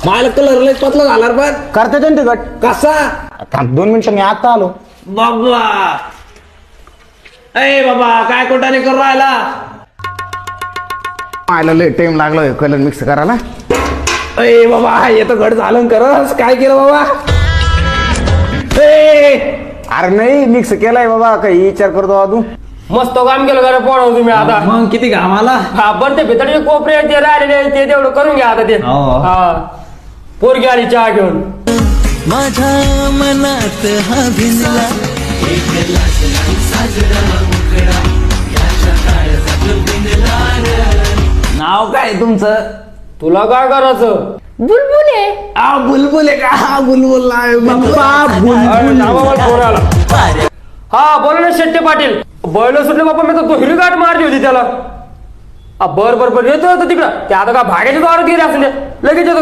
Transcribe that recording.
मला कलर लय पतला झाला पण करता येतो ना ते गट. कसा थांब 2 मिनिटं मी आता आलो. बाबा ए बाबा काय कोटाने करू राहिला आयला लय टाइम लागला कलर मिक्स करायला. ए बाबा येतं घड झालं करस काय केलं बाबा ए अरे नाही मिक्स केलाय बाबा, काही विचार करतो तू. मस्त काम केलं का पोराव तुम्ही आता. मग किती घाम आला हा बरं ते भितरचे कोपरे ते राहिलेले ते तेवढं करून घ्या आता ते. हो. हा पोरगी आली चहा घेऊन. माझ्या मनात हा भिनला नाव काय तुमचं तुला काय करायचं. बुलबुल आहे. आ बुलबुल आहे का हा बुलबुल आहे बाप्पा अरे बुलबुल नावावर फोन आला. हा बोला ना शेट्टे पाटील. बैल सुटले बाप्पा मी तर दुसरी गाठ मारली होती त्याला. बर बर बर येतो तिकडं ते आता का भाग्याच्या दारात गेले असं लगेच येतो.